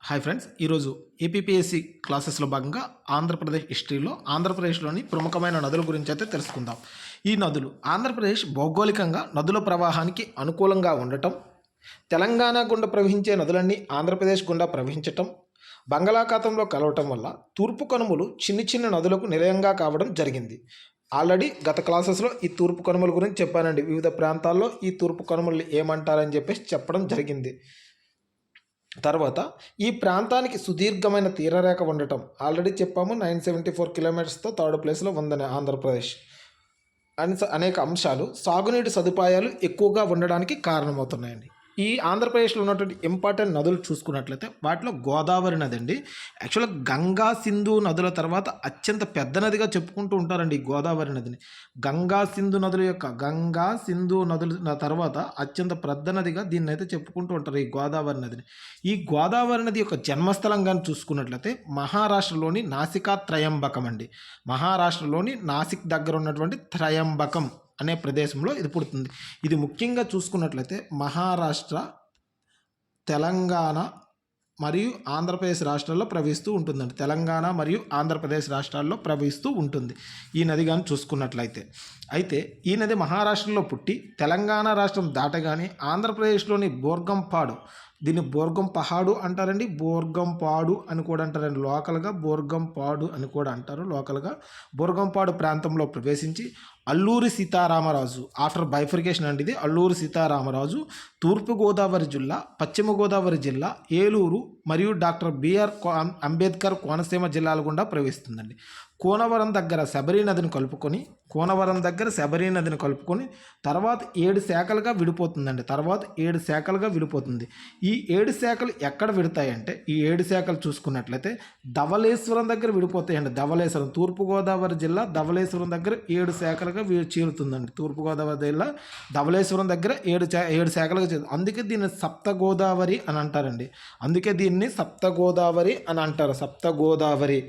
Hi friends, ఈరోజు APPSC క్లాసెస్లో భాగంగా ఆంధ్రప్రదేశ్ హిస్టరీలో ఆంధ్రప్రదేశ్లోని ప్రముఖమైన నదుల గురించి అయితే తెలుసుకుందాం. ఈ నదులు ఆంధ్రప్రదేశ్ భౌగోళికంగా నదుల ప్రవాహానికి అనుకూలంగా ఉండటం, తెలంగాణ గుండా ప్రవహించే నదులన్నీ ఆంధ్రప్రదేశ్ గుండా ప్రవహించటం, బంగాళాఖాతంలో కలవటం వల్ల తూర్పు కనుమలు చిన్ని చిన్న నదులకు నిలయంగా కావడం జరిగింది. ఆల్రెడీ గత క్లాసెస్లో ఈ తూర్పు కనుమల గురించి చెప్పానండి. వివిధ ప్రాంతాల్లో ఈ తూర్పు కనుమలు ఏమంటారని చెప్పేసి చెప్పడం జరిగింది. తర్వాత ఈ ప్రాంతానికి సుదీర్ఘమైన తీరరేఖ ఉండటం ఆల్రెడీ చెప్పాము. 974 కిలోమీటర్స్తో థర్డ్ ప్లేస్లో ఉందని ఆంధ్రప్రదేశ్. అనేక అంశాలు సాగునీటి సదుపాయాలు ఎక్కువగా ఉండడానికి కారణమవుతున్నాయండి. ఈ ఆంధ్రప్రదేశ్లో ఉన్నటువంటి ఇంపార్టెంట్ నదులు చూసుకున్నట్లయితే వాటిలో గోదావరి నది అండి. యాక్చువల్గా గంగా సింధు నదుల తర్వాత అత్యంత పెద్ద నదిగా చెప్పుకుంటూ ఉంటారండి ఈ గోదావరి నదిని. గంగా సింధు నదుల తర్వాత అత్యంత పెద్ద నదిగా దీన్ని అయితే చెప్పుకుంటూ ఉంటారు ఈ గోదావరి నదిని. ఈ గోదావరి నది యొక్క జన్మస్థలంగా చూసుకున్నట్లయితే మహారాష్ట్రలోని నాసికా త్రయంబకం అండి. మహారాష్ట్రలోని నాసిక్ దగ్గర ఉన్నటువంటి త్రయంబకం అనే ప్రదేశంలో ఇది పుడుతుంది. ఇది ముఖ్యంగా చూసుకున్నట్లయితే మహారాష్ట్ర, తెలంగాణ మరియు ఆంధ్రప్రదేశ్ రాష్ట్రాల్లో ప్రవహిస్తూ ఉంటుందండి. తెలంగాణ మరియు ఆంధ్రప్రదేశ్ రాష్ట్రాల్లో ప్రవహిస్తూ ఉంటుంది ఈ నది కానీ చూసుకున్నట్లయితే. అయితే ఈ నది మహారాష్ట్రలో పుట్టి తెలంగాణ రాష్ట్రం దాటగానే ఆంధ్రప్రదేశ్లోని బోర్గంపాడు, దీన్ని బోర్గంపహాడు అంటారండి, బోర్గంపాడు అని కూడా అంటారండి. లోకల్గా బోర్గంపాడు అని కూడా అంటారు. లోకల్గా బోర్గంపాడు ప్రాంతంలో ప్రవేశించి అల్లూరి సీతారామరాజు ఆఫ్టర్ బైఫర్కేషన్ అండి ఇది. అల్లూరి సీతారామరాజు తూర్పుగోదావరి జిల్లా, పశ్చిమ గోదావరి జిల్లా, ఏలూరు మరియు డాక్టర్ బిఆర్ అంబేద్కర్ కోనసీమ జిల్లాల గుండా ప్రవేశిస్తుందండి. కోనవరం దగ్గర శబరి నదిని కలుపుకొని తర్వాత 7 శాఖలుగా విడిపోతుంది. ఈ 7 శాఖలు ఎక్కడ విడతాయంటే, ఈ 7 శాఖలు చూసుకున్నట్లయితే ధవళేశ్వరం దగ్గర విడిపోతాయండి. ధవళేశ్వరం తూర్పుగోదావరి జిల్లా ధవళేశ్వరం దగ్గర 7 శాఖలుగా చీలుతుందండి. తూర్పుగోదావరి జిల్లా ధవళేశ్వరం దగ్గర 7 శాఖలుగా చేరుతుంది. అందుకే దీన్ని సప్తగోదావరి అని అంటారండి. సప్తగోదావరి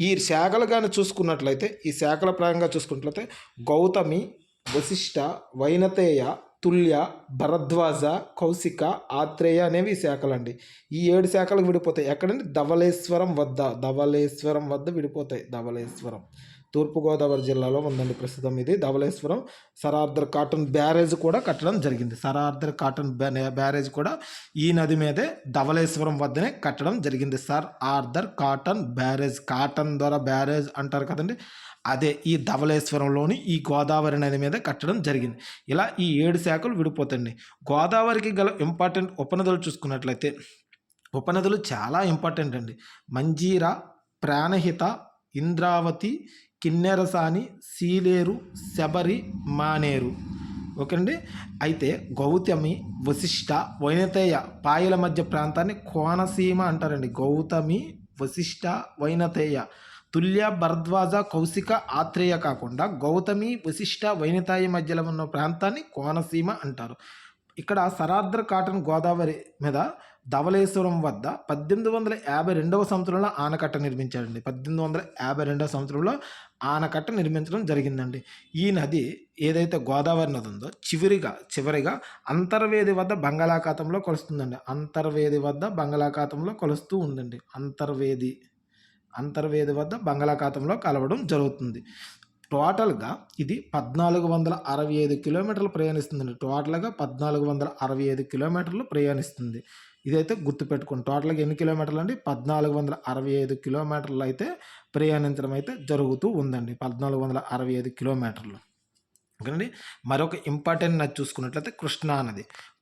ఈ శాఖలు కానీ చూసుకున్నట్లయితే, ఈ శాఖల పరంగా చూసుకున్నట్లయితే గౌతమి, వశిష్ట, వైనతేయ, తుల్య, భరద్వాజ, కౌశిక, ఆత్రేయ అనేవి ఈ శాఖలండి. ఈ 7 శాఖలకు విడిపోతాయి. ఎక్కడండి? ధవళేశ్వరం వద్ద విడిపోతాయి. ధవళేశ్వరం తూర్పుగోదావరి జిల్లాలో ఉందండి ప్రస్తుతం ఇది Dhavaleswaram. Sir Arthur Cotton barrage కూడా కట్టడం జరిగింది. బ్యారేజ్ కూడా ఈ నది మీదే ధవళేశ్వరం వద్దనే కట్టడం జరిగింది. Sir Arthur Cotton barrage, cotton ద్వారా బ్యారేజ్ అంటారు కదండి, అదే ఈ ధవళేశ్వరంలోని ఈ గోదావరి నది మీద కట్టడం జరిగింది. ఇలా ఈ 7 శాఖలు విడిపోతాయండి. గోదావరికి గల ఇంపార్టెంట్ ఉపనదులు చూసుకున్నట్లయితే ఉపనదులు చాలా ఇంపార్టెంట్ అండి. మంజీరా, ప్రాణహిత, ఇంద్రావతి, కిన్నెరసాని, సీలేరు, శబరి, మానేరు. ఓకే అండి. అయితే గౌతమి, వశిష్ట, వైనతేయ పాయల మధ్య ప్రాంతాన్ని కోనసీమ అంటారండి. గౌతమి, వశిష్ట, వైనతేయ, తుల్య, భరద్వాజ, కౌశిక, ఆత్రేయ కాకుండా గౌతమి, వశిష్ట, వైనతేయ మధ్యలో ఉన్న ప్రాంతాన్ని కోనసీమ అంటారు. ఇక్కడ సరార్ధర్ కాటన్ గోదావరి మీద ధవళేశ్వరం వద్ద 1852 సంవత్సరంలో ఆనకట్ట నిర్మించారండి. 1852 సంవత్సరంలో ఆనకట్ట నిర్మించడం జరిగిందండి. ఈ నది ఏదైతే గోదావరి నది ఉందో చివరిగా అంతర్వేది వద్ద బంగాళాఖాతంలో కలుస్తుందండి. కలుస్తూ ఉందండి. అంతర్వేది వద్ద బంగాళాఖాతంలో కలవడం జరుగుతుంది. టోటల్గా ఇది 1465 కిలోమీటర్లు ప్రయాణిస్తుందండి. 1465 కిలోమీటర్లు ప్రయాణిస్తుంది. ఇదైతే గుర్తుపెట్టుకోండి. టోటల్గా ఎన్ని కిలోమీటర్లు అండి? 1465 కిలోమీటర్లు అయితే ప్రయాణించడం అయితే జరుగుతూ ఉందండి. 1465 కిలోమీటర్లు. ఓకేనండి. మరొక ఇంపార్టెంట్ నది చూసుకున్నట్లయితే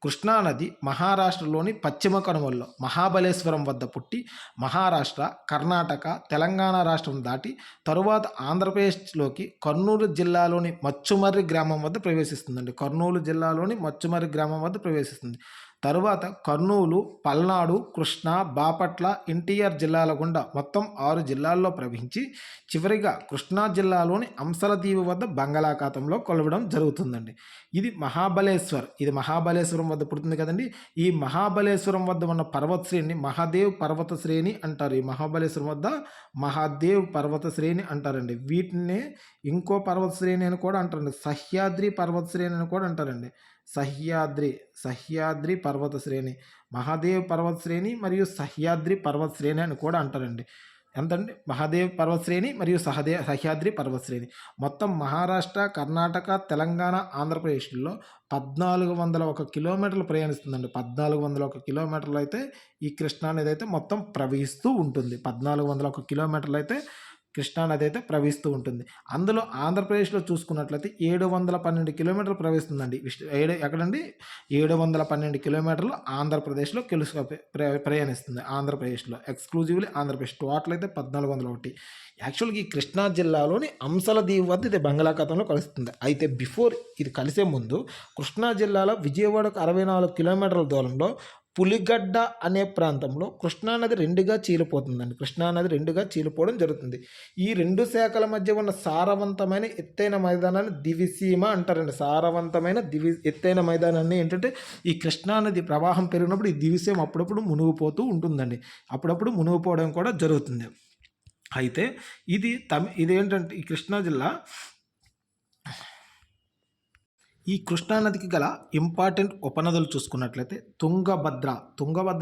కృష్ణా నది మహారాష్ట్రలోని పశ్చిమ కనుమల్లో మహాబలేశ్వరం వద్ద పుట్టి మహారాష్ట్ర, కర్ణాటక, తెలంగాణ రాష్ట్రం దాటి తరువాత ఆంధ్రప్రదేశ్లోకి కర్నూలు జిల్లాలోని మచ్చుమర్రి గ్రామం వద్ద ప్రవేశిస్తుంది. తరువాత కర్నూలు, పల్నాడు, కృష్ణా, బాపట్ల, ఎన్టీఆర్ జిల్లాల గుండా మొత్తం 6 జిల్లాల్లో ప్రవహించి చివరిగా కృష్ణా జిల్లాలోని అంశలదీవి వద్ద బంగాళాఖాతంలో కొలవడం జరుగుతుందండి. ఇది మహాబలేశ్వరం వద్ద పుడుతుంది కదండి. ఈ మహాబలేశ్వరం వద్ద ఉన్న పర్వత శ్రేణిని మహాదేవ్ పర్వత శ్రేణి అంటారు. ఈ మహాబలేశ్వరం వద్ద మహాదేవ్ పర్వత శ్రేణి అంటారండి. వీటిని ఇంకో పర్వత శ్రేణి అని కూడా అంటారండి. సహ్యాద్రి పర్వత శ్రేణి అని కూడా అంటారండి. సహ్యాద్రి పర్వత శ్రేణి, మహాదేవ్ పర్వత శ్రేణి మరియు సహ్యాద్రి పర్వత శ్రేణి అని కూడా అంటారండి. ఎంతండి? మహాదేవ్ పర్వత శ్రేణి మరియు సహ్యాద్రి పర్వత శ్రేణి. మొత్తం మహారాష్ట్ర, కర్ణాటక, తెలంగాణ, ఆంధ్రప్రదేశ్లో 1401 కిలోమీటర్లు ప్రయాణిస్తుందండి. 1401 కిలోమీటర్లు అయితే ఈ కృష్ణా నది అయితే మొత్తం ప్రవహిస్తూ ఉంటుంది. 1401 కిలోమీటర్లు అయితే కృష్ణా నది అయితే ప్రవహిస్తూ ఉంటుంది. అందులో ఆంధ్రప్రదేశ్లో చూసుకున్నట్లయితే 712 కిలోమీటర్లు ప్రవహిస్తుందండి. ఎక్కడండి? 712 కిలోమీటర్లు ఆంధ్రప్రదేశ్లో ప్రయాణిస్తుంది. ఆంధ్రప్రదేశ్లో ఎక్స్క్లూజివ్లీ ఆంధ్రప్రదేశ్. టోటల్ అయితే 1401. యాక్చువల్గా ఈ కృష్ణా జిల్లాలోని అంశల దీవి వద్ద ఇది బంగాళాఖాతంలో కలుస్తుంది. అయితే బిఫోర్ ఇది కలిసే ముందు కృష్ణా జిల్లాలో విజయవాడకు 64 కిలోమీటర్ల దూరంలో పులిగడ్డ అనే ప్రాంతంలో కృష్ణానది రెండుగా చీలిపోతుందండి. కృష్ణానది రెండుగా చీలిపోవడం జరుగుతుంది. ఈ రెండు శాఖల మధ్య ఉన్న సారవంతమైన ఎత్తైన మైదానాన్ని దివిసీమ అంటారండి. సారవంతమైన ఎత్తైన మైదానాన్ని ఏంటంటే ఈ కృష్ణానది ప్రవాహం పెరిగినప్పుడు ఈ దివిసీమ అప్పుడప్పుడు మునిగిపోతూ ఉంటుందండి. అప్పుడప్పుడు మునిగిపోవడం కూడా జరుగుతుంది. అయితే ఇదేంటంటే ఈ కృష్ణా జిల్లా ఈ కృష్ణానదికి గల ఇంపార్టెంట్ ఉపనదులు చూసుకున్నట్లయితే తుంగభద్ర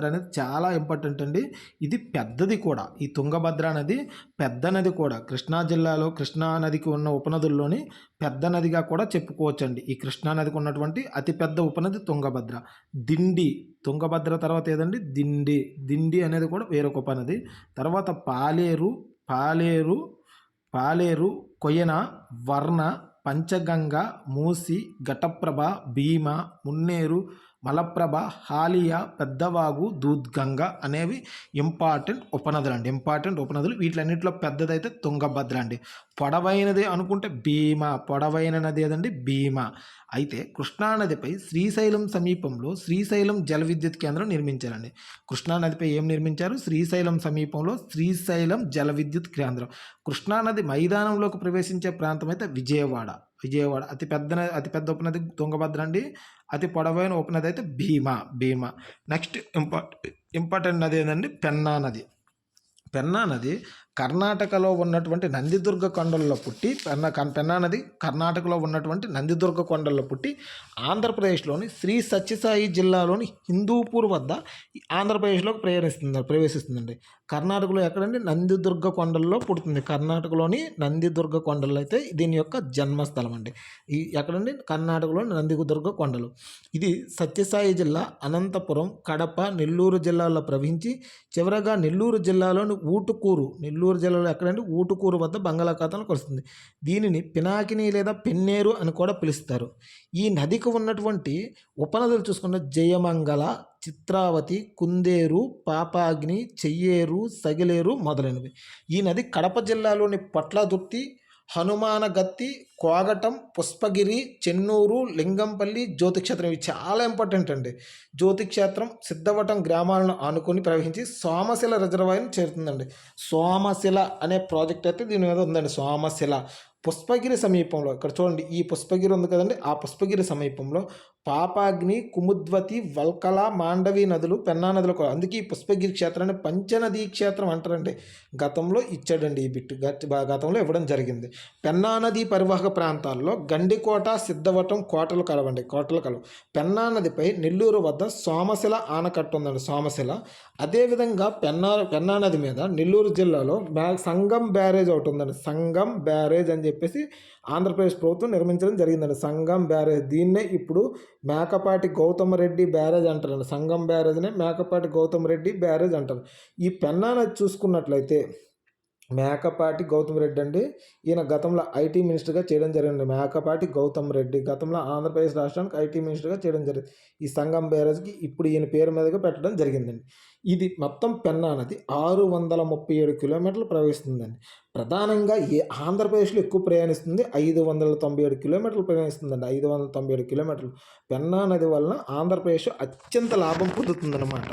అనేది చాలా ఇంపార్టెంట్ అండి. ఇది పెద్దది కూడా. ఈ తుంగభద్ర నది పెద్ద నది కూడా. కృష్ణా జిల్లాలో కృష్ణానదికి ఉన్న ఉపనదుల్లోని పెద్ద నదిగా కూడా చెప్పుకోవచ్చండి. ఈ కృష్ణానదికి ఉన్నటువంటి అతిపెద్ద ఉపనది తుంగభద్ర. తుంగభద్ర తర్వాత ఏదండి? దిండి అనేది కూడా వేరొక ఉపనది. తర్వాత పాలేరు, కొయ్యన, వర్ణ, పంచగంగ, మూసి, ఘటప్రభ, భీమ, మున్నేరు, మలప్రభ, హాలియా, పెద్దవాగు, దూద్గంగ అనేవి ఇంపార్టెంట్ ఉపనదులు. వీటిలన్నింటిలో పెద్దదైతే తుంగభద్ర అండి. పొడవైనది అనుకుంటే పొడవైన నది ఏదండి? భీమా. అయితే కృష్ణానదిపై శ్రీశైలం సమీపంలో శ్రీశైలం జల విద్యుత్ కేంద్రం నిర్మించారండి. కృష్ణానదిపై ఏం నిర్మించారు? శ్రీశైలం సమీపంలో శ్రీశైలం జల విద్యుత్ కేంద్రం. కృష్ణానది మైదానంలోకి ప్రవేశించే ప్రాంతం అయితే విజయవాడ. అతిపెద్ద ఉపనది తుంగభద్ర అండి. అతి పొడవైన ఉపనది అయితే భీమా. నెక్స్ట్ ఇంపార్టెంట్ నది ఏంటండి? పెన్నా నది కర్ణాటకలో ఉన్నటువంటి నందిదుర్గ కొండల్లో పుట్టి పెన్నా నది కర్ణాటకలో ఉన్నటువంటి నందిదుర్గ కొండల్లో పుట్టి ఆంధ్రప్రదేశ్లోని శ్రీ సత్యసాయి జిల్లాలోని హిందూపూర్ వద్ద ఆంధ్రప్రదేశ్లోకి ప్రవేశిస్తుందండి. కర్ణాటకలో ఎక్కడండి? నందిదుర్గ కొండల్లో పుడుతుంది. కర్ణాటకలోని నందిదుర్గ కొండలు అయితే దీని యొక్క జన్మస్థలం అండి. ఎక్కడండి? కర్ణాటకలోని నందిదుర్గ కొండలు. ఇది సత్యసాయి జిల్లా, అనంతపురం, కడప, నెల్లూరు జిల్లాల్లో ప్రవహించి చివరగా నెల్లూరు జిల్లాలోని నెల్లూరు జిల్లాలో ఎక్కడంటే ఊటుకూరు వద్ద బంగాళాఖాతంలో కలుస్తుంది. దీనిని పినాకిని లేదా పెన్నేరు అని కూడా పిలుస్తారు. ఈ నదికి ఉన్నటువంటి ఉపనదులు చూసుకుంటే జయమంగళ, చిత్రావతి, కుందేరు, పాపాగ్ని, చెయ్యేరు, సగిలేరు మొదలైనవి. ఈ నది కడప జిల్లాలోని పొట్లదుర్తి, హనుమానగత్తి, కోగటం, పుష్పగిరి, చెన్నూరు, లింగంపల్లి, జ్యోతిక్షేత్రం ఇవి చాలా ఇంపార్టెంట్ అండి. జ్యోతిక్షేత్రం, సిద్ధవటం గ్రామాలను ఆనుకొని ప్రవహించి సోమశిల రిజర్వాయర్ని చేరుతుందండి. సోమశిల అనే ప్రాజెక్ట్ అయితే దీని మీద ఉందండి. సోమశిల పుష్పగిరి సమీపంలో, ఇక్కడ చూడండి ఈ పుష్పగిరి ఉంది కదండి, ఆ పుష్పగిరి సమీపంలో పాపాగ్ని, కుముద్వతి, వల్కల, మాండవి నదులు పెన్నా నదులకు, అందుకే ఈ పుష్పగిరి క్షేత్రాన్ని పంచనదీ క్షేత్రం అంటారండి. గతంలో ఇచ్చాడండి ఈ బిట్టు, గతంలో ఇవ్వడం జరిగింది. పెన్నా నది పరివాహక ప్రాంతాల్లో గండికోట, సిద్ధవటం కోటలు కలవండి. పెన్నా నదిపై నెల్లూరు వద్ద సోమశిల ఆనకట్ట ఉందండి. సోమశిల. అదేవిధంగా పెన్నా నది మీద నెల్లూరు జిల్లాలో సంగం బ్యారేజ్ ఒకటి ఉందండి. సంగం బ్యారేజ్ అని చెప్పేసి ఆంధ్రప్రదేశ్ ప్రభుత్వం నిర్మించడం జరిగిందండి. సంగం బ్యారేజ్. దీన్నే ఇప్పుడు మేకపాటి గౌతమ రెడ్డి బ్యారేజ్ అంటారండి. సంగం బ్యారేజ్నే మేకపాటి గౌతమ రెడ్డి బ్యారేజ్ అంటారు. ఈ పెన్నా నది చూసుకున్నట్లయితే మేకపాటి గౌతమ్ రెడ్డి అండి. ఈయన గతంలో ఐటీ మినిస్టర్గా చేయడం జరిగింది. మేకపాటి గౌతమ్ రెడ్డి గతంలో ఆంధ్రప్రదేశ్ రాష్ట్రానికి ఐటీ మినిస్టర్గా చేయడం జరిగింది. ఈ సంగం బ్యారేజ్కి ఇప్పుడు ఈయన పేరు మీదుగా పెట్టడం జరిగిందండి. ఇది మొత్తం పెన్నా నది 637 కిలోమీటర్లు ప్రవహిస్తుందండి. ప్రధానంగా ఆంధ్రప్రదేశ్లో ఎక్కువ ప్రయాణిస్తుంది. 597 కిలోమీటర్లు ప్రయాణిస్తుందండి. 597 కిలోమీటర్లు. పెన్నా నది వలన ఆంధ్రప్రదేశ్ అత్యంత లాభం పొందుతుందన్నమాట.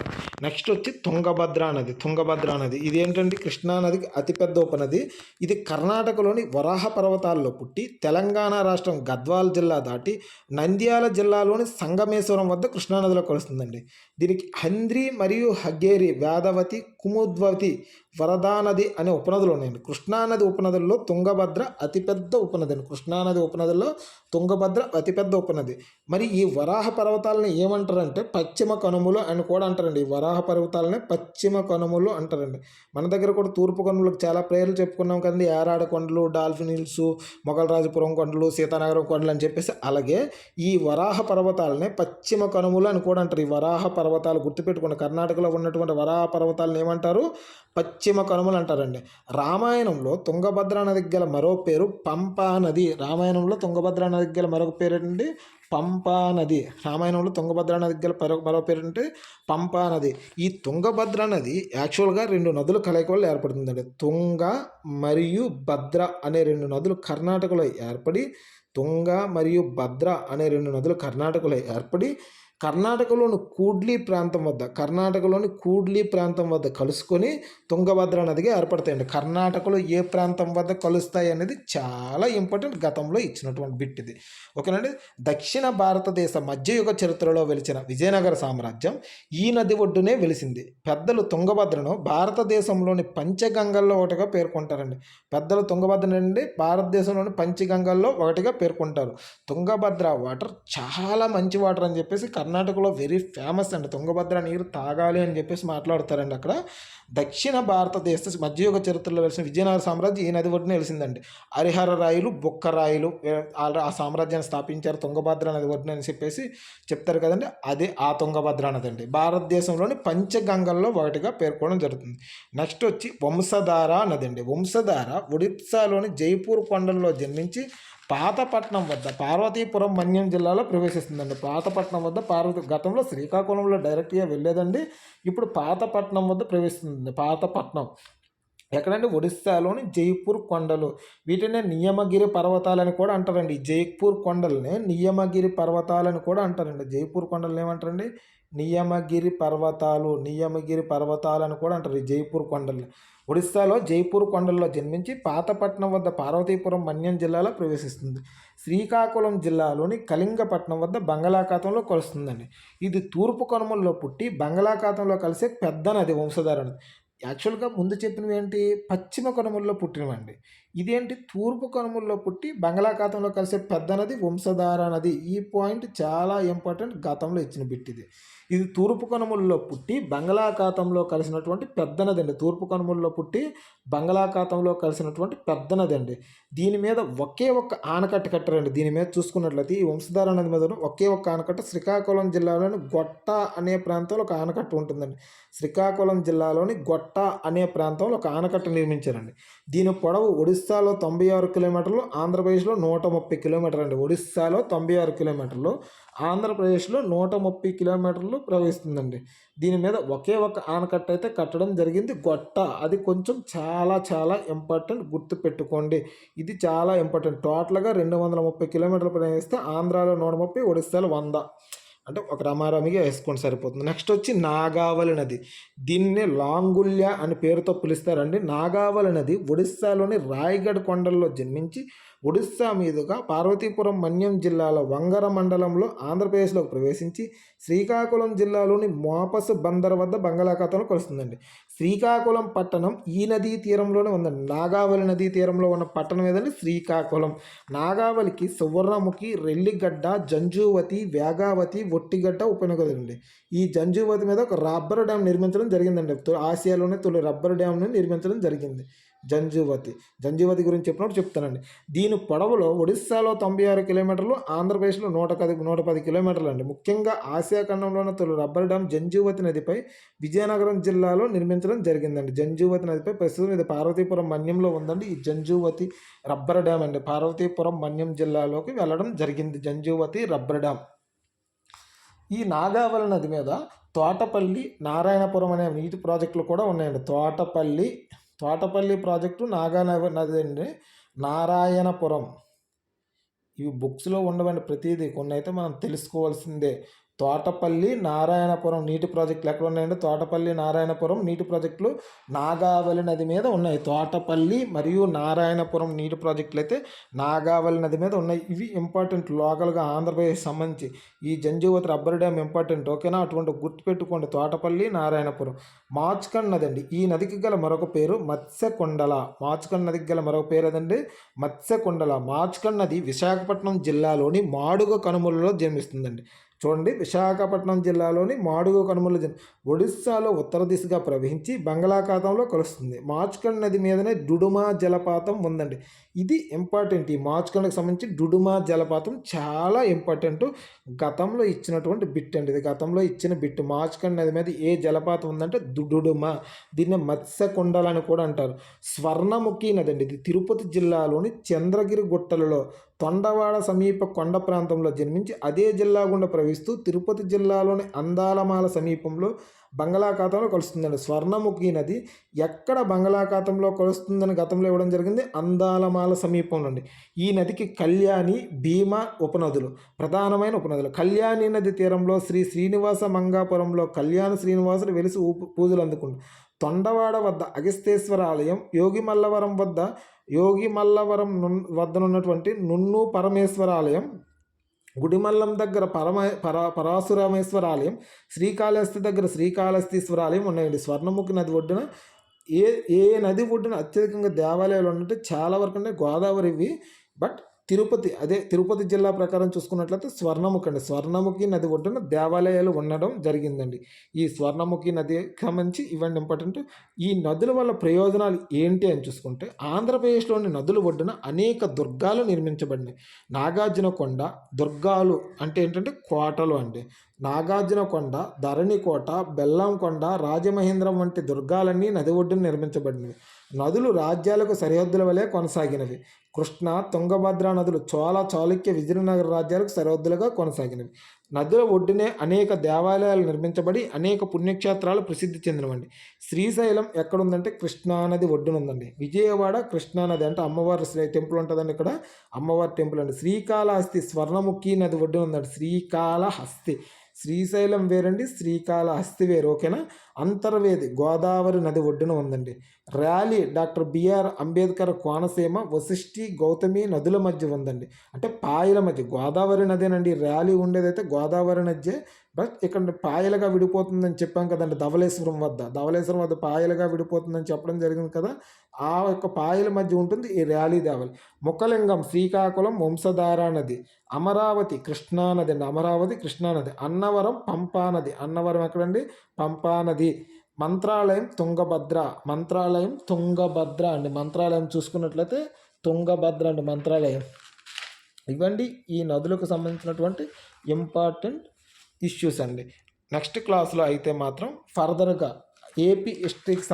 నెక్స్ట్ వచ్చి తుంగభద్ర నది. ఇది ఏంటంటే కృష్ణానదికి అతిపెద్ద ఉపనది. ఇది కర్ణాటకలోని వరాహ పర్వతాల్లో పుట్టి తెలంగాణ రాష్ట్రం గద్వాల్ జిల్లా దాటి నంద్యాల జిల్లాలోని సంగమేశ్వరం వద్ద కృష్ణానదిలో కలుస్తుందండి. దీనికి హంద్రి మరియు హగ్గేరి, వేదవతి, కుముద్వతి, వరదా నది అనే ఉపనదులు ఉన్నాయండి. కృష్ణా కృష్ణానది ఉపనదుల్లో తుంగభద్ర అతిపెద్ద ఉపనది అండి. కృష్ణానది ఉపనదుల్లో తుంగభద్ర అతిపెద్ద ఉపనది. మరి ఈ వరాహ పర్వతాలని ఏమంటారంటే పశ్చిమ కనుమలు అని కూడా అంటారండి. ఈ వరాహ పర్వతాలని పశ్చిమ కనుమలు అంటారండి. మన దగ్గర కూడా తూర్పు కనుమలకు చాలా పేర్లు చెప్పుకున్నాం కదండి. ఏరాడ కొండలు, డాల్ఫిన్ హిల్స్, మొగలరాజపురం కొండలు, సీతానగరం కొండలు అని చెప్పేసి. అలాగే ఈ వరాహ పర్వతాలని పశ్చిమ కనుమలు అని కూడా అంటారు. ఈ వరాహ పర్వతాలు గుర్తుపెట్టుకున్న కర్ణాటకలో ఉన్నటువంటి వరాహ పర్వతాలను ఏమంటారు? పశ్చిమ కనుమలు అంటారండి. రామాయణంలో తుంగభద్ర నదికి గల మరో పేరు పంపా నది. రామాయణంలో తుంగభద్ర నదికి గల మరొక పేరు ఏంటండి? పంపా నది. రామాయణంలో తుంగభద్ర నదికి గల మరో పేరు అంటే పంపా నది. ఈ తుంగభద్ర నది యాక్చువల్గా 2 నదుల కలయిక వల్ల ఏర్పడుతుందండి. తుంగ మరియు భద్ర అనే 2 నదులు కర్ణాటకలో ఏర్పడి, తుంగ మరియు భద్ర అనే 2 నదులు కర్ణాటకలో ఏర్పడి కర్ణాటకలోని కూడ్లీ ప్రాంతం వద్ద కలుసుకొని తుంగభద్ర నదిగా ఏర్పడతాయండి. కర్ణాటకలో ఏ ప్రాంతం వద్ద కలుస్తాయి అనేది చాలా ఇంపార్టెంట్, గతంలో ఇచ్చినటువంటి బిట్ ఇది. ఓకేనండి. దక్షిణ భారతదేశ మధ్యయుగ చరిత్రలో వెలిచిన విజయనగర సామ్రాజ్యం ఈ నది ఒడ్డునే వెలిసింది. పెద్దలు తుంగభద్రను భారతదేశంలోని పంచగంగల్లో ఒకటిగా పేర్కొంటారండి. పెద్దలు తుంగభద్ర నుండి భారతదేశంలోని పంచగంగల్లో ఒకటిగా పేర్కొంటారు. తుంగభద్ర వాటర్ చాలా మంచి వాటర్ అని చెప్పేసి కర్ణాటకలో వెరీ ఫేమస్ అండి. తుంగభద్ర నీరు తాగాలి అని చెప్పేసి మాట్లాడతారండి అక్కడ. దక్షిణ భారతదేశ మధ్యయుగ చరిత్రలో వెలిసిన విజయనగర సామ్రాజ్యం ఈ నది ఒడ్డున వెలిసిందండి. హరిహర రాయలు, బుక్కరాయలు ఆ సామ్రాజ్యాన్ని స్థాపించారు తుంగభద్ర నది ఒడ్డున అని చెప్పేసి చెప్తారు కదండి. అదే ఆ తుంగభద్ర నది అండి. భారతదేశంలోని పంచగంగల్లో ఒకటిగా పేర్కొనడం జరుగుతుంది. నెక్స్ట్ వచ్చి వంశధార నది అండి. వంశధార ఒడిస్సాలోని జైపూర్ కొండల్లో జన్మించి పాతపట్నం వద్ద పార్వతీపురం మన్యం జిల్లాలో ప్రవేశిస్తుందండి. పాతపట్నం వద్ద గతంలో శ్రీకాకుళంలో డైరెక్ట్గా వెళ్ళేదండి. ఇప్పుడు పాతపట్నం వద్ద ప్రవేశిస్తుంది. పాతపట్నం ఎక్కడంటే ఒడిస్సాలోని జైపూర్ కొండలు. వీటినే నియమగిరి పర్వతాలని కూడా అంటారండి. జైపూర్ కొండలనే నియమగిరి పర్వతాలని కూడా అంటారండి. జైపూర్ కొండలను ఏమంటారండి? నియమగిరి పర్వతాలని కూడా అంటారు ఈ జైపూర్ కొండల్ని. ఒడిస్సాలో జైపూర్ కొండల్లో జన్మించి పాతపట్నం వద్ద పార్వతీపురం మన్యం జిల్లాలో ప్రవేశిస్తుంది. శ్రీకాకుళం జిల్లాలోని కళింగపట్నం వద్ద బంగాళాఖాతంలో కలుస్తుందండి. ఇది తూర్పు కనుమల్లో పుట్టి బంగాళాఖాతంలో కలిసే పెద్ద నది వంశధార నది. యాక్చువల్గా ముందు చెప్పినవి ఏంటి? పశ్చిమ కనుమల్లో పుట్టినవండి. ఇదేంటి? తూర్పు కనుమల్లో పుట్టి బంగాళాఖాతంలో కలిసే పెద్ద నది వంశధార నది. ఈ పాయింట్ చాలా ఇంపార్టెంట్, గతంలో ఇచ్చిన బిట్ ఇది. ఇది తూర్పు కనుమల్లో పుట్టి బంగాళాఖాతంలో కలిసినటువంటి పెద్ద నది అండి. తూర్పు కనుమల్లో పుట్టి బంగాళాఖాతంలో కలిసినటువంటి పెద్ద నది అండి. దీని మీద ఒకే ఒక్క ఆనకట్ట కట్టారండి. దీని మీద చూసుకున్నట్లయితే ఈ వంశధార నది మీద ఒకే ఒక్క ఆనకట్ట శ్రీకాకుళం జిల్లాలోని గొట్ట అనే ప్రాంతంలో ఒక ఆనకట్ట ఉంటుందండి. శ్రీకాకుళం జిల్లాలోని గొట్ట అనే ప్రాంతంలో ఒక ఆనకట్ట నిర్మించారండి. దీని పొడవు ఒడిస్సాలో 96 కిలోమీటర్లు, ఆంధ్రప్రదేశ్లో 130 కిలోమీటర్లు అండి. ఒడిస్సాలో 96 కిలోమీటర్లు, ఆంధ్రప్రదేశ్లో 130 కిలోమీటర్లు ప్రవహిస్తుందండి. దీని మీద ఒకే ఒక ఆనకట్ట అయితే కట్టడం జరిగింది, గొట్ట. అది కొంచెం చాలా చాలా ఇంపార్టెంట్, గుర్తుపెట్టుకోండి. ఇది చాలా ఇంపార్టెంట్. టోటల్గా 230 కిలోమీటర్లు ప్రయాణిస్తే ఆంధ్రాలో 130, ఒడిస్సాలో 100. అంటే ఒక రమారమిగా వేసుకొని సరిపోతుంది. నెక్స్ట్ వచ్చి నాగావళి నది. దీన్నే లాంగుల్య అని పేరుతో పిలుస్తారండి. నాగావళి నది ఒడిస్సాలోని రాయగఢ్ కొండల్లో జన్మించి ఒడిస్సా మీదుగా పార్వతీపురం మన్యం జిల్లాలో వంగర మండలంలో ఆంధ్రప్రదేశ్లోకి ప్రవేశించి శ్రీకాకుళం జిల్లాలోని మోపసు బందర్ వద్ద బంగాళాఖాతంలో కలుస్తుందండి. శ్రీకాకుళం పట్టణం ఈ నదీ తీరంలోనే ఉందండి. నాగావళి నదీ తీరంలో ఉన్న పట్టణం ఏదండి? శ్రీకాకుళం. నాగావళికి సువర్ణముఖి, రెల్లిగడ్డ, జంజువతి, వేగావతి, ఒట్టిగడ్డ ఉపనదులండి. ఈ జంజువతి మీద ఒక రబ్బర్ డ్యామ్ నిర్మించడం జరిగిందండి. ఆసియాలోనే తొలి రబ్బర్ డ్యామ్ని నిర్మించడం జరిగింది. జంజువతి గురించి చెప్పినప్పుడు చెప్తానండి. దీని పొడవులో ఒడిస్సాలో 96 కిలోమీటర్లు, ఆంధ్రప్రదేశ్లో 110 కిలోమీటర్లు అండి. ముఖ్యంగా ఆసియా ఖండంలోని తొలి రబ్బర్ డ్యామ్ జంజువతి నదిపై విజయనగరం జిల్లాలో నిర్మించడం జరిగిందండి. జంజువతి నదిపై ప్రస్తుతం ఇది పార్వతీపురం మన్యంలో ఉందండి. ఈ జంజువతి రబ్బర్ డ్యామ్ అండి పార్వతీపురం మన్యం జిల్లాలోకి వెళ్ళడం జరిగింది. జంజువతి రబ్బర్ డ్యామ్. ఈ నాగావళి నది మీద తోటపల్లి, నారాయణపురం అనే నీటి ప్రాజెక్టులు కూడా ఉన్నాయండి. తోటపల్లి ప్రాజెక్టు నది అండి. నారాయణపురం. ఇవి బుక్స్లో ఉండవండి ప్రతిదీ, కొన్ని అయితే మనం తెలుసుకోవాల్సిందే. తోటపల్లి నారాయణపురం నీటి ప్రాజెక్టులు ఎక్కడ ఉన్నాయండి? తోటపల్లి నారాయణపురం నీటి ప్రాజెక్టులు నాగావళి నది మీద ఉన్నాయి. తోటపల్లి మరియు నారాయణపురం నీటి ప్రాజెక్టులు అయితే నాగావళి నది మీద ఉన్నాయి. ఇవి ఇంపార్టెంట్ లోకల్గా ఆంధ్రప్రదేశ్ సంబంధించి. ఈ జంజీవతి రబ్బర్ డ్యామ్ ఇంపార్టెంట్, ఓకేనా? అటువంటి గుర్తుపెట్టుకోండి. తోటపల్లి నారాయణపురం. మాచ్కండ్ నది అండి, ఈ నదికి గల మరొక పేరు మత్స్యకొండల. మాచ్కండ్ నదికి గల మరొక పేరు ఏదండి? మత్స్యకొండల. మాచ్కండ్ నది విశాఖపట్నం జిల్లాలోని మాడుగ కనుమలలో జన్మిస్తుందండి. చూడండి, విశాఖపట్నం జిల్లాలోని మాడుగు కనుమల ఒడిస్సాలో ఉత్తర దిశగా ప్రవహించి బంగాళాఖాతంలో కలుస్తుంది. మాచ్కండ్ నది మీదనే డుడుమా జలపాతం ఉందండి. ఇది ఇంపార్టెంట్. ఈ మాచ్కండ్కి సంబంధించి డుడుమా జలపాతం చాలా ఇంపార్టెంట్. గతంలో ఇచ్చినటువంటి బిట్ అండి, ఇది గతంలో ఇచ్చిన బిట్. మాచ్కండ్ నది మీద ఏ జలపాతం ఉందంటే డుడుమా. దీన్ని మత్స్యకొండలు అని కూడా అంటారు. స్వర్ణముఖి నది అండి, ఇది తిరుపతి జిల్లాలోని చంద్రగిరి గుట్టలలో తొండవాడ సమీప కొండ ప్రాంతంలో జన్మించి అదే జిల్లా గుండా ప్రవహిస్తూ తిరుపతి జిల్లాలోని అందాలమాల సమీపంలో బంగాళాఖాతంలో కలుస్తుందండి. స్వర్ణముఖి నది ఎక్కడ బంగాళాఖాతంలో కలుస్తుందని గతంలో ఇవ్వడం జరిగింది? అందాలమాల సమీపంలో అండి. ఈ నదికి కళ్యాణి, భీమా ఉపనదులు ప్రధానమైన ఉపనదులు. కళ్యాణి నది తీరంలో శ్రీ శ్రీనివాస మంగాపురంలో కళ్యాణ శ్రీనివాసుడు వెలిసి పూజలు అందుకుంటారు. తొండవాడ వద్ద అగస్తేశ్వర ఆలయం, యోగిమల్లవరం వద్దనున్నటువంటి నున్ను పరమేశ్వర ఆలయం, గుడిమల్లం దగ్గర పరాశురామేశ్వర ఆలయం, శ్రీకాళహస్తి దగ్గర శ్రీకాళహస్తీశ్వర ఆలయం ఉన్నాయండి. స్వర్ణముఖి నది ఒడ్డున ఏ ఏ నది ఒడ్డున అత్యధికంగా దేవాలయాలు ఉన్నట్టు చాలా వరకు అంటే గోదావరి ఇవి. బట్ తిరుపతి జిల్లా ప్రకారం చూసుకున్నట్లయితే స్వర్ణముఖి నది ఒడ్డున దేవాలయాలు ఉండడం జరిగిందండి. ఈ స్వర్ణముఖి నది సంబంధించి ఇవన్నీ ఇంపార్టెంట్. ఈ నదుల వల్ల ప్రయోజనాలు ఏంటి అని చూసుకుంటే, ఆంధ్రప్రదేశ్లోని నదుల ఒడ్డున అనేక దుర్గాలు నిర్మించబడినాయి. నాగార్జునకొండ దుర్గాలు అంటే ఏంటంటే కోటలు అండి. నాగార్జునకొండ, ధరణికోట, బెల్లంకొండ, రాజమహేంద్రం వంటి దుర్గాలన్నీ నది ఒడ్డున నిర్మించబడినవి. నదులు రాజ్యాలకు సరిహద్దుల వలె కొనసాగినవి. కృష్ణ, తుంగభద్ర నదులు చాళుక్య, విజయనగర రాజ్యాలకు సరిహద్దులుగా కొనసాగినవి. నదుల ఒడ్డునే అనేక దేవాలయాలు నిర్మించబడి అనేక పుణ్యక్షేత్రాలు ప్రసిద్ధి చెందినవండి. శ్రీశైలం ఎక్కడుందంటే కృష్ణానది ఒడ్డున ఉందండి. విజయవాడ కృష్ణానది అంటే అమ్మవారి టెంపుల్ ఉంటుందండి, ఇక్కడ అమ్మవారి టెంపుల్ అండి. శ్రీకాళహస్తి స్వర్ణముఖి నది ఒడ్డున ఉందండి. శ్రీకాళహస్తి. శ్రీశైలం వేరండి, శ్రీకాళహస్తి వేరు, ఓకేనా? అంతర్వేది గోదావరి నది ఒడ్డున ఉందండి. ర్యాలీ డాక్టర్ బిఆర్ అంబేద్కర్ కోనసీమ, వశిష్ఠి, గౌతమి నదుల మధ్య ఉందండి. అంటే పాయల మధ్య. గోదావరి నదేనండి ర్యాలీ ఉండేదైతే గోదావరి నదే. బట్ ఇక్కడ పాయలుగా విడిపోతుందని చెప్పాం కదండి. ధవళేశ్వరం వద్ద పాయలుగా విడిపోతుందని చెప్పడం జరిగింది కదా. ఆ యొక్క పాయల మధ్య ఉంటుంది ఈ ర్యాలీ దేవాలయం. ముఖలింగం శ్రీకాకుళం వంశధార నది. అమరావతి కృష్ణానది అండి, అమరావతి కృష్ణానది. అన్నవరం పంపానది. అన్నవరం ఎక్కడండి? పంపానది. మంత్రాలయం తుంగభద్ర అండి. మంత్రాలయం చూసుకున్నట్లయితే తుంగభద్ర అండి మంత్రాలయం. ఇవ్వండి ఈ నదులకు సంబంధించినటువంటి ఇంపార్టెంట్ ఇష్యూస్ అండి. నెక్స్ట్ క్లాస్లో అయితే మాత్రం ఫర్దర్గా ఏపీ హిస్టరీకి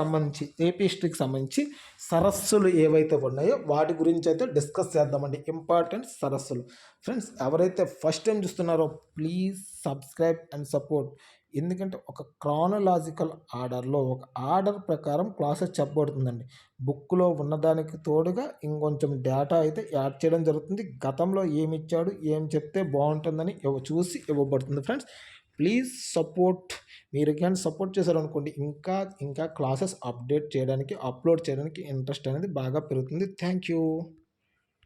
సంబంధించి సరస్సులు ఏవైతే ఉన్నాయో వాటి గురించి అయితే డిస్కస్ చేద్దామండి. ఇంపార్టెంట్ సరస్సులు. ఫ్రెండ్స్, ఎవరైతే ఫస్ట్ టైం చూస్తున్నారో ప్లీజ్ సబ్స్క్రైబ్ అండ్ సపోర్ట్. ఎందుకంటే ఒక క్రానలాజికల్ ఆర్డర్లో, ఒక ఆర్డర్ ప్రకారం క్లాసెస్ చెప్పబడుతుందండి. బుక్లో ఉన్నదానికి తోడుగా ఇంకొంచెం డేటా అయితే యాడ్ చేయడం జరుగుతుంది. గతంలో ఏమి ఇచ్చాడు, ఏం చెప్తే బాగుంటుందని చూసి ఇవ్వబడుతుంది. Friends, please support. మీరు కానీ సపోర్ట్ చేశారనుకోండి ఇంకా క్లాసెస్ అప్లోడ్ చేయడానికి ఇంట్రెస్ట్ అనేది బాగా పెరుగుతుంది. Thank you.